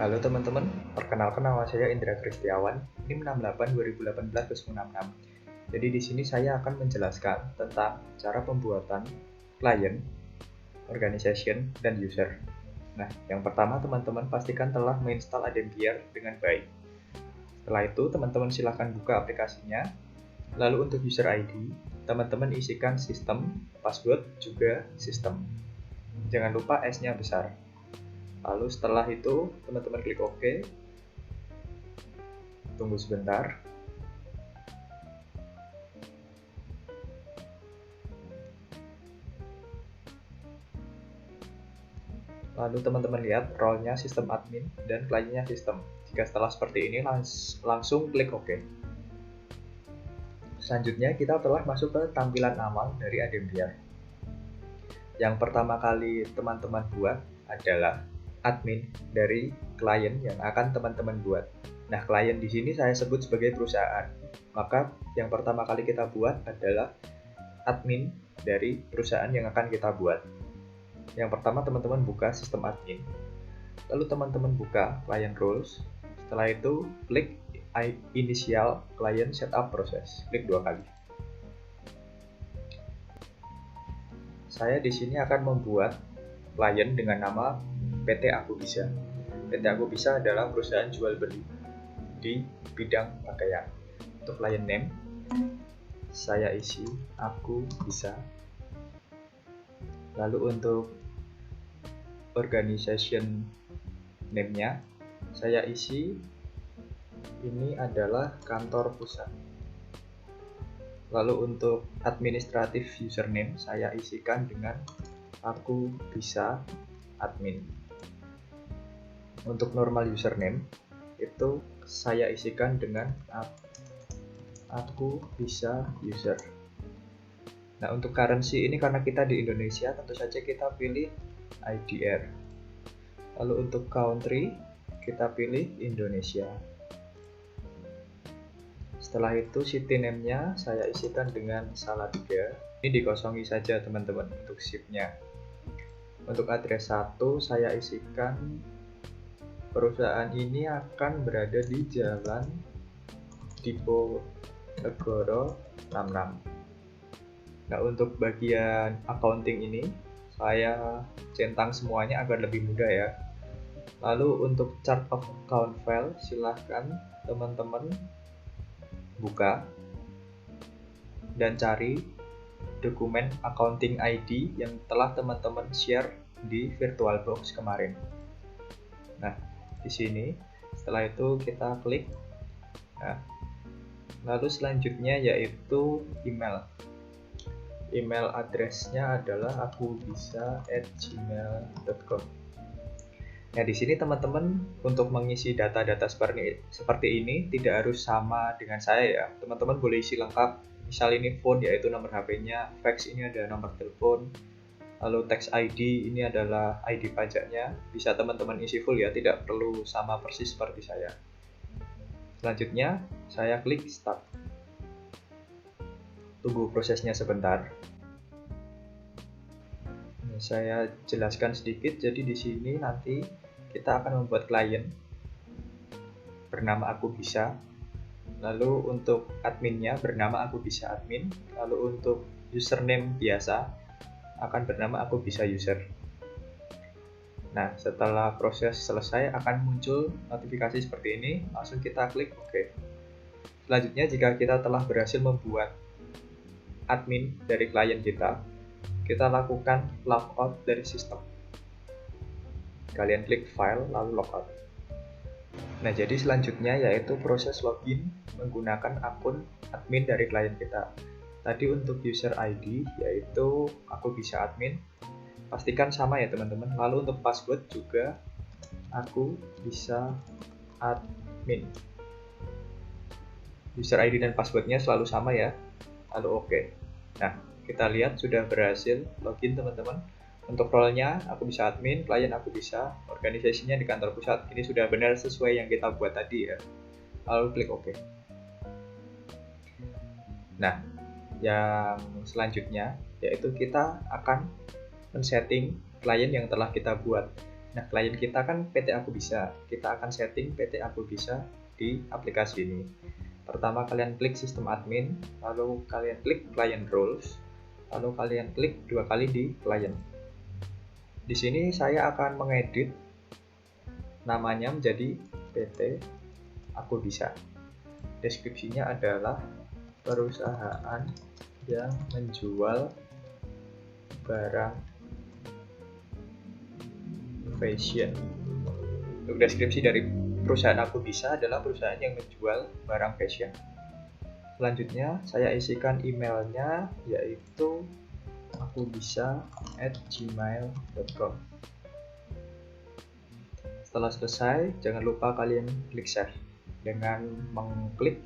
Halo teman-teman, perkenalkan nama saya Indra Kristiawan, NIM 68 2018-66. Jadi di sini saya akan menjelaskan tentang cara pembuatan client, organization, dan user. Nah, yang pertama teman-teman pastikan telah menginstal Adembiar dengan baik. Setelah itu teman-teman silakan buka aplikasinya. Lalu untuk user ID, teman-teman isikan sistem, password, juga sistem. Jangan lupa S-nya besar. Lalu setelah itu teman-teman klik OK. Tunggu sebentar. Lalu teman-teman lihat role-nya sistem admin dan kliennya sistem. Jika setelah seperti ini langsung klik OK. Selanjutnya kita telah masuk ke tampilan awal dari Adembiar. Yang pertama kali teman-teman buat adalah admin dari klien yang akan teman-teman buat. Nah, klien di sini saya sebut sebagai perusahaan. Maka yang pertama kali kita buat adalah admin dari perusahaan yang akan kita buat. Yang pertama teman-teman buka sistem admin. Lalu teman-teman buka client rules. Setelah itu klik initial client setup process. Klik 2 kali. Saya di sini akan membuat klien dengan nama PT Aku Bisa. PT Aku Bisa adalah perusahaan jual beli di bidang pakaian. Untuk client name, saya isi Aku Bisa. Lalu untuk organization name-nya, saya isi ini adalah kantor pusat. Lalu untuk administratif username saya isikan dengan Aku Bisa admin. Untuk normal username itu saya isikan dengan Aku Bisa user. Nah, untuk currency ini karena kita di Indonesia, tentu saja kita pilih IDR. Lalu untuk country kita pilih Indonesia. Setelah itu city name-nya saya isikan dengan Salatiga. Ini dikosongi saja teman-teman untuk shift-nya. Untuk address 1 saya isikan perusahaan ini akan berada di Jalan Diponegoro 66. Nah, untuk bagian accounting ini saya centang semuanya agar lebih mudah ya. Lalu untuk chart of account file silahkan teman-teman buka dan cari dokumen accounting ID yang telah teman-teman share di VirtualBox kemarin. Nah, di sini setelah itu kita klik. Nah, lalu selanjutnya yaitu email. Email address-nya adalah akubisa@gmail.com. Nah, di sini teman-teman untuk mengisi data-data seperti ini tidak harus sama dengan saya ya. Teman-teman boleh isi lengkap. Misal ini phone yaitu nomor HP-nya, fax ini ada nomor telepon, lalu tax ID ini adalah ID pajaknya. Bisa teman-teman isi full ya, tidak perlu sama persis seperti saya. Selanjutnya saya klik start. Tunggu prosesnya sebentar. Saya jelaskan sedikit. Jadi di sini nanti kita akan membuat klien bernama Aku Bisa. Lalu untuk adminnya bernama Aku Bisa admin. Lalu untuk username biasa akan bernama Aku Bisa user. Nah, setelah proses selesai akan muncul notifikasi seperti ini. Langsung kita klik OK. Selanjutnya jika kita telah berhasil membuat admin dari klien kita lakukan logout dari sistem. Kalian klik file lalu logout. Nah, jadi selanjutnya yaitu proses login menggunakan akun admin dari klien kita. Tadi untuk user ID yaitu Aku Bisa admin, pastikan sama ya teman-teman. Lalu untuk password juga Aku Bisa admin. User ID dan passwordnya selalu sama ya. Lalu OK. Nah, kita lihat sudah berhasil login teman-teman. Untuk role-nya Aku Bisa admin, klien Aku Bisa, organisasinya di kantor pusat. Ini sudah benar sesuai yang kita buat tadi ya. Lalu klik OK. Nah, yang selanjutnya yaitu kita akan men-setting klien yang telah kita buat. Nah, klien kita kan PT Aku Bisa. Kita akan setting PT Aku Bisa di aplikasi ini. Pertama kalian klik sistem admin, lalu kalian klik client roles, lalu kalian klik 2 kali di client. Di sini saya akan mengedit namanya menjadi PT Aku Bisa. Deskripsinya adalah perusahaan yang menjual barang fashion. Untuk deskripsi dari perusahaan Aku Bisa adalah perusahaan yang menjual barang fashion. Selanjutnya saya isikan emailnya, yaitu akubisa@gmail.com. Setelah selesai, jangan lupa kalian klik save dengan mengklik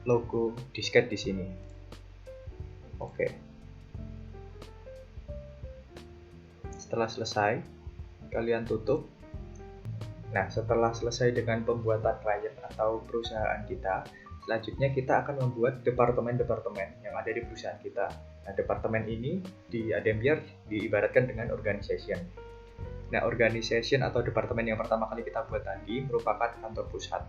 logo disket di sini. Oke. Setelah selesai, kalian tutup. Nah, setelah selesai dengan pembuatan klien atau perusahaan kita, selanjutnya kita akan membuat departemen-departemen yang ada di perusahaan kita. Nah, departemen ini di Adembiar diibaratkan dengan organization. Nah, organization atau departemen yang pertama kali kita buat tadi merupakan kantor pusat.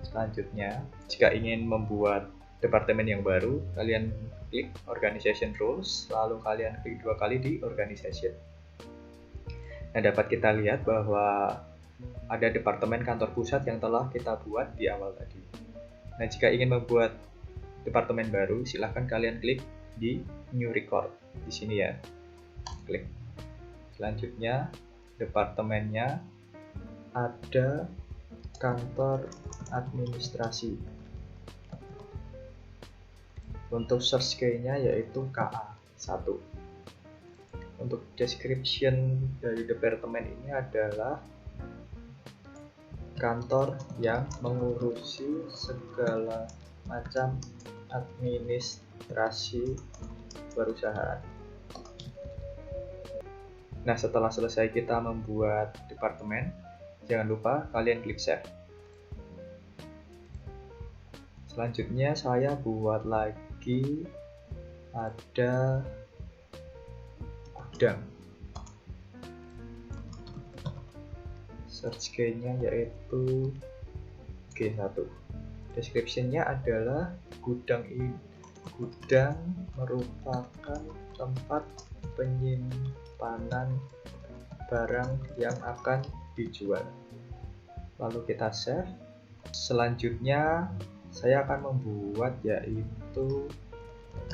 Selanjutnya, jika ingin membuat departemen yang baru, kalian klik organization rules, lalu kalian klik 2 kali di organization. Nah, dapat kita lihat bahwa ada departemen kantor pusat yang telah kita buat di awal tadi. Nah, jika ingin membuat departemen baru, silahkan kalian klik di new record di sini ya. Klik. Selanjutnya, departemennya ada kantor administrasi. Untuk search key-nya yaitu KA1. Untuk description dari departemen ini adalah kantor yang mengurusi segala macam administrasi perusahaan. Nah, setelah selesai kita membuat departemen, jangan lupa kalian klik save. Selanjutnya saya buat lagi ada gudang. Search key-nya yaitu G1. Description-nya adalah gudang merupakan tempat penyimpanan barang yang akan dijual. Lalu kita save. Selanjutnya saya akan membuat yaitu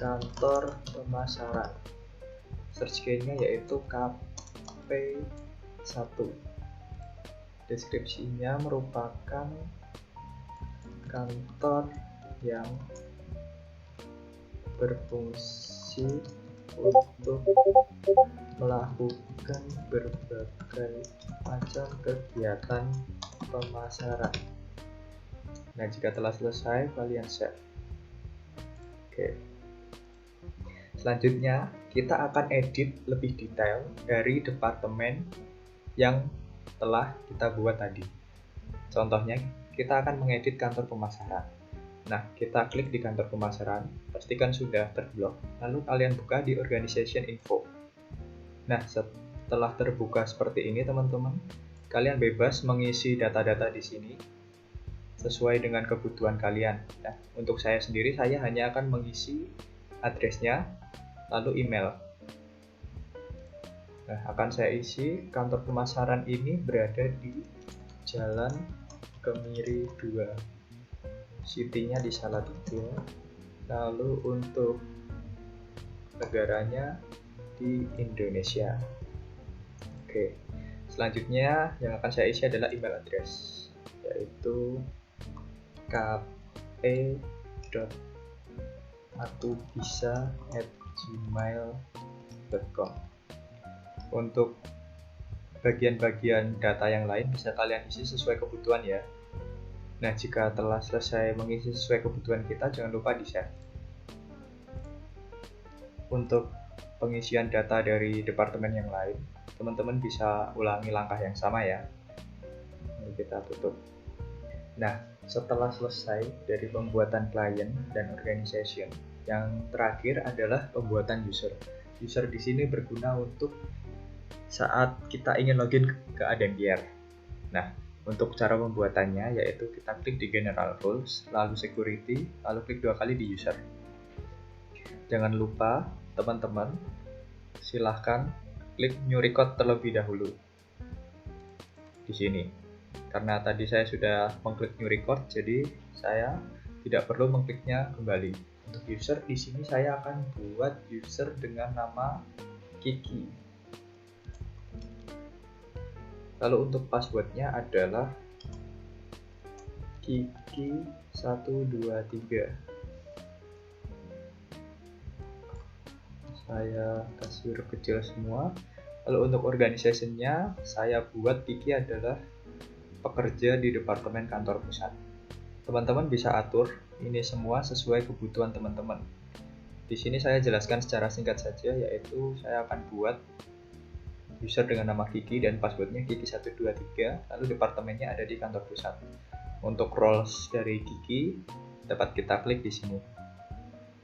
kantor pemasaran. Search key-nya yaitu KP1. Deskripsinya merupakan kantor yang berfungsi untuk melakukan berbagai macam kegiatan pemasaran. Nah, jika telah selesai, kalian save. Oke. Selanjutnya, kita akan edit lebih detail dari departemen yang telah kita buat tadi. Contohnya, kita akan mengedit kantor pemasaran. Nah, kita klik di kantor pemasaran, pastikan sudah terblok, lalu kalian buka di organization info. Nah, setelah terbuka seperti ini teman-teman, kalian bebas mengisi data-data di sini sesuai dengan kebutuhan kalian. Nah, untuk saya sendiri, saya hanya akan mengisi addressnya, lalu email. Nah, akan saya isi kantor pemasaran ini berada di Jalan Kemiri 2. City-nya di Salatiga. Lalu untuk negaranya di Indonesia. Oke. Selanjutnya yang akan saya isi adalah email address, yaitu kp.atubisa@gmail.com. Untuk bagian-bagian data yang lain bisa kalian isi sesuai kebutuhan ya. Nah, jika telah selesai mengisi sesuai kebutuhan kita, jangan lupa di-save. Untuk pengisian data dari departemen yang lain, teman-teman bisa ulangi langkah yang sama ya. Lalu kita tutup. Nah, setelah selesai dari pembuatan klien dan organization, yang terakhir adalah pembuatan user. User di sini berguna untuk saat kita ingin login ke ADMPR. Nah, untuk cara pembuatannya yaitu kita klik di General Rules, lalu Security, lalu klik 2 kali di User. Jangan lupa teman-teman silahkan klik New Record terlebih dahulu di sini. Karena tadi saya sudah mengklik New Record, jadi saya tidak perlu mengkliknya kembali. Untuk user di sini saya akan buat user dengan nama Kiki. Lalu untuk passwordnya adalah Kiki123. Saya kasih huruf kecil semua. Lalu untuk organization-nya saya buat Kiki adalah pekerja di Departemen Kantor Pusat. Teman-teman bisa atur ini semua sesuai kebutuhan teman-teman. Di sini saya jelaskan secara singkat saja, yaitu saya akan buat user dengan nama Kiki dan passwordnya Kiki123, lalu departemennya ada di Kantor Pusat. Untuk roles dari Kiki dapat kita klik di sini,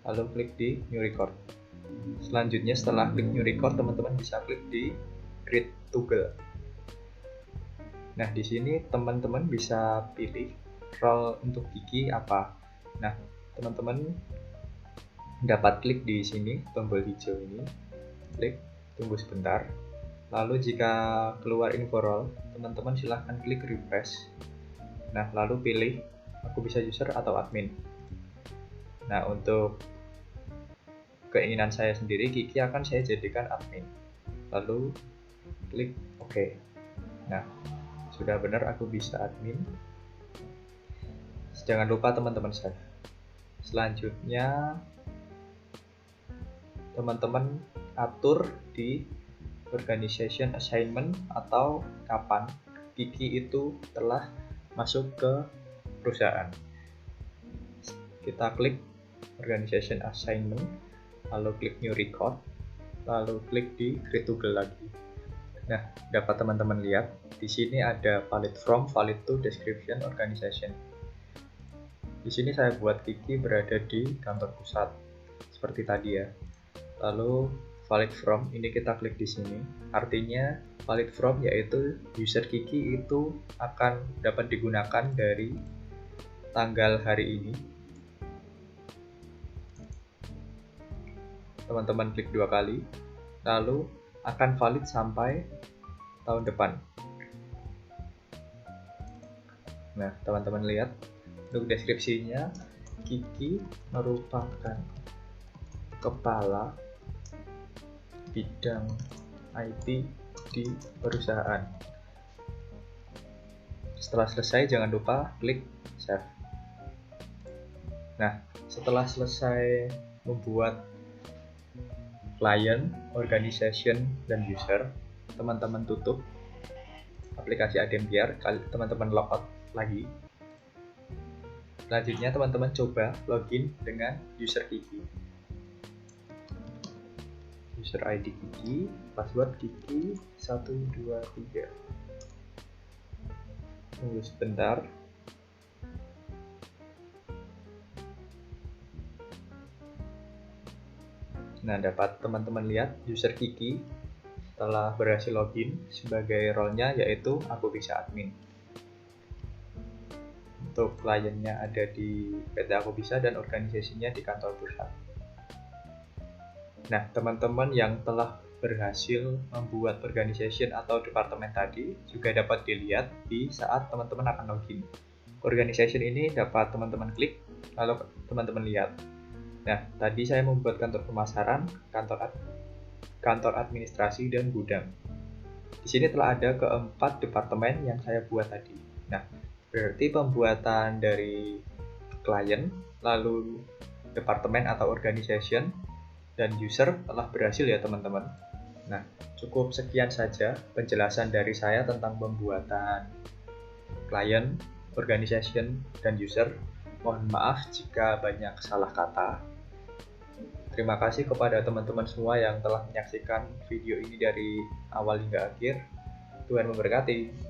lalu klik di New Record. Selanjutnya setelah klik New Record, teman-teman bisa klik di Create Toggle. Nah, di sini teman-teman bisa pilih role untuk Kiki apa. Nah, teman-teman dapat klik di sini, tombol hijau ini, klik, tunggu sebentar. Lalu jika keluar info role, teman-teman silahkan klik refresh. Nah, lalu pilih aku bisa user atau admin. Nah, untuk keinginan saya sendiri, Kiki akan saya jadikan admin. Lalu klik OK. Nah, sudah benar aku bisa admin. Jangan lupa teman-teman save. Selanjutnya teman-teman atur di organization assignment atau kapan Kiki itu telah masuk ke perusahaan. Kita klik organization assignment, lalu klik new record, lalu klik di create toggle lagi. Nah, dapat teman-teman lihat di sini ada valid from, valid to, description, organization. Di sini saya buat Kiki berada di kantor pusat seperti tadi ya. Lalu valid from ini kita klik di sini. Artinya valid from yaitu user Kiki itu akan dapat digunakan dari tanggal hari ini. Teman-teman klik 2 kali, lalu akan valid sampai tahun depan. Nah, teman-teman lihat untuk deskripsinya, Kiki merupakan kepala bidang IT di perusahaan. Setelah selesai, jangan lupa klik save. Nah, setelah selesai membuat client, organization, dan user, teman-teman tutup aplikasi ADMPR, teman-teman logout lagi. Selanjutnya teman-teman coba login dengan user Kiki. User ID Kiki, password Kiki123. Tunggu sebentar. Nah, dapat teman-teman lihat user Kiki telah berhasil login sebagai role-nya yaitu aku bisa admin. Untuk kliennya ada di PT Aku Bisa dan organisasinya di kantor pusat. Nah, teman-teman yang telah berhasil membuat organization atau departemen tadi juga dapat dilihat di saat teman-teman akan login. Organization ini dapat teman-teman klik, lalu teman-teman lihat. Nah, tadi saya membuat kantor pemasaran, kantor administrasi, dan gudang. Di sini telah ada keempat departemen yang saya buat tadi. Nah, berarti pembuatan dari klien, lalu departemen atau organization, dan user telah berhasil ya teman-teman. Nah, cukup sekian saja penjelasan dari saya tentang pembuatan klien, organization, dan user. Mohon maaf jika banyak salah kata. Terima kasih kepada teman-teman semua yang telah menyaksikan video ini dari awal hingga akhir. Tuhan memberkati.